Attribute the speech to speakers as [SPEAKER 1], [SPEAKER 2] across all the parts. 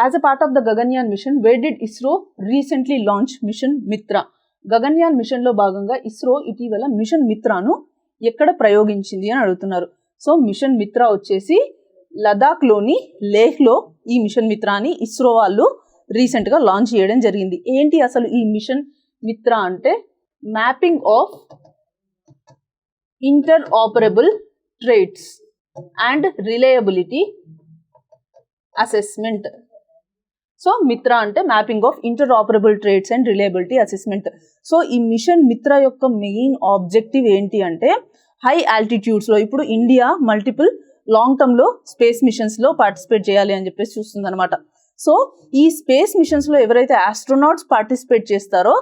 [SPEAKER 1] As a part of the Gaganyaan mission, where did ISRO recently launch Mission Mitra? Gaganyaan mission లో భాగంగా ఇస్రో ఇటీవల machine మిత్రాను ఎక్కడ ప్రయోగించింది అని అడుగుతున్నారు. సో మిషన్ మిత్రా వచ్చేసి లదాఖ్ లోని లేహ్ లో ఈ మిషన్ మిత్రాని ఇస్రో వాళ్ళు రీసెంట్ గా లాంచ్ చేయడం జరిగింది. ఏంటి అసలు ఈ మిషన్ మిత్రా అంటే? Mapping of interoperable traits and reliability assessment. So Mitra అంటే mapping of interoperable traits and reliability assessment. So ఈ మిషన్ మిత్రా యొక్క మెయిన్ ఆబ్జెక్టివ్ ఏంటి అంటే హై ఆల్టిట్యూడ్స్లో ఇప్పుడు ఇండియా మల్టిపుల్ లాంగ్ టర్మ్లో స్పేస్ మిషన్స్లో పార్టిసిపేట్ చేయాలి అని చెప్పేసి చూస్తుంది అనమాట. సో ఈ స్పేస్ మిషన్స్లో ఎవరైతే ఆస్ట్రోనాట్స్ పార్టిసిపేట్ చేస్తారో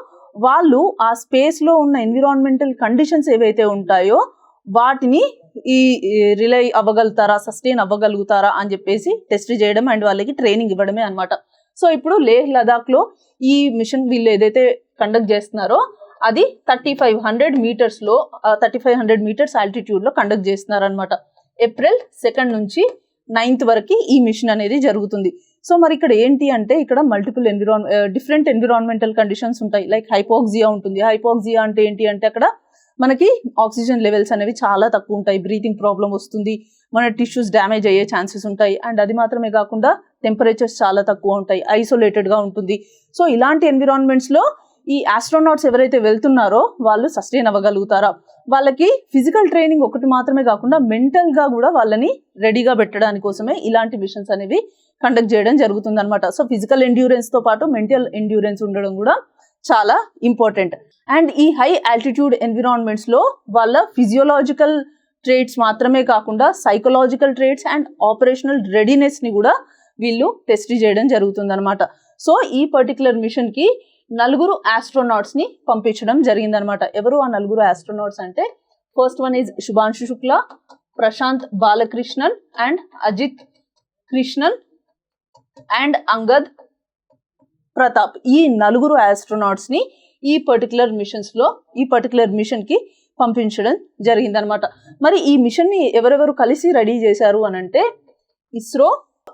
[SPEAKER 1] వాళ్ళు ఆ స్పేస్లో ఉన్న ఎన్విరాన్మెంటల్ కండిషన్స్ ఏవైతే ఉంటాయో వాటిని ఈ రిలై అవ్వగలుగుతారా, సస్టైన్ అవ్వగలుగుతారా అని చెప్పేసి టెస్ట్ చేయడం అండ్ వాళ్ళకి ట్రైనింగ్ ఇవ్వడమే అనమాట. సో ఇప్పుడు లేహ్ లదాఖ్లో ఈ మిషన్ వీళ్ళు ఏదైతే కండక్ట్ చేస్తున్నారో అది 3500 మీటర్స్లో 3500 మీటర్స్ ఆల్టిట్యూడ్లో కండక్ట్ చేస్తున్నారనమాట. ఏప్రిల్ 2 నుంచి 9 వరకు ఈ మిషన్ అనేది జరుగుతుంది. సో మరి ఇక్కడ ఏంటి అంటే ఇక్కడ మల్టిపుల్ డిఫరెంట్ ఎన్విరాన్మెంటల్ కండిషన్స్ ఉంటాయి. లైక్ హైపోక్సియా ఉంటుంది. హైపోక్సియా అంటే ఏంటి అంటే అక్కడ మనకి ఆక్సిజన్ లెవెల్స్ అనేవి చాలా తక్కువ ఉంటాయి, బ్రీతింగ్ ప్రాబ్లం వస్తుంది, మన టిష్యూస్ డ్యామేజ్ అయ్యే ఛాన్సెస్ ఉంటాయి. అండ్ అది మాత్రమే కాకుండా టెంపరేచర్స్ చాలా తక్కువ ఉంటాయి, ఐసోలేటెడ్గా ఉంటుంది. సో ఇలాంటి ఎన్విరాన్మెంట్స్లో ఈ ఆస్ట్రోనాట్స్ ఎవరైతే వెళ్తున్నారో వాళ్ళు సస్టైన్ అవ్వగలుగుతారా, వాళ్ళకి ఫిజికల్ ట్రైనింగ్ ఒకటి మాత్రమే కాకుండా మెంటల్గా కూడా వాళ్ళని రెడీగా పెట్టడానికి కోసమే ఇలాంటి మిషన్స్ అనేవి కండక్ట్ చేయడం జరుగుతుంది అనమాట. సో ఫిజికల్ ఎండ్యూరెన్స్తో పాటు మెంటల్ ఎండ్యూరెన్స్ ఉండడం కూడా చాలా ఇంపార్టెంట్. అండ్ ఈ హై ఆల్టిట్యూడ్ ఎన్విరాన్మెంట్స్లో వాళ్ళ ఫిజియోలాజికల్ ట్రేట్స్ మాత్రమే కాకుండా సైకలాజికల్ ట్రేట్స్ అండ్ ఆపరేషనల్ రెడీనెస్ని కూడా వీళ్ళు టెస్ట్ చేయడం జరుగుతుంది అనమాట. సో ఈ పర్టికులర్ మిషన్కి 4 ఆస్ట్రోనాట్స్ని పంపించడం జరిగిందనమాట. ఎవరు ఆ 4 ఆస్ట్రోనాట్స్ అంటే first one is Shubhanshu Shukla, Prashanth Balakrishnan and Ajit Krishnan and Angad Pratap. ఈ 4 ఆస్ట్రోనాట్స్ని ఈ పర్టికులర్ మిషన్కి పంపించడం జరిగిందనమాట. మరి ఈ మిషన్ని ఎవరెవరు కలిసి రెడీ చేశారు అని అంటే ISRO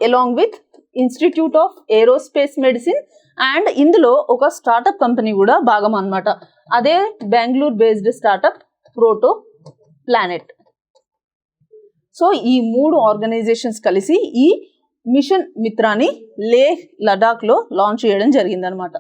[SPEAKER 1] along with institute of aerospace medicine and ఇందులో ఒక స్టార్టప్ కంపెనీ కూడా భాగం అనమాట. అదే Bengaluru based startup proto planet. So ఈ 3 ఆర్గనైజేషన్స్ కలిసి ఈ మిషన్ మిత్రాని లేహ్ లడాఖ్లో లాంచ్ చేయడం జరిగిందనమాట.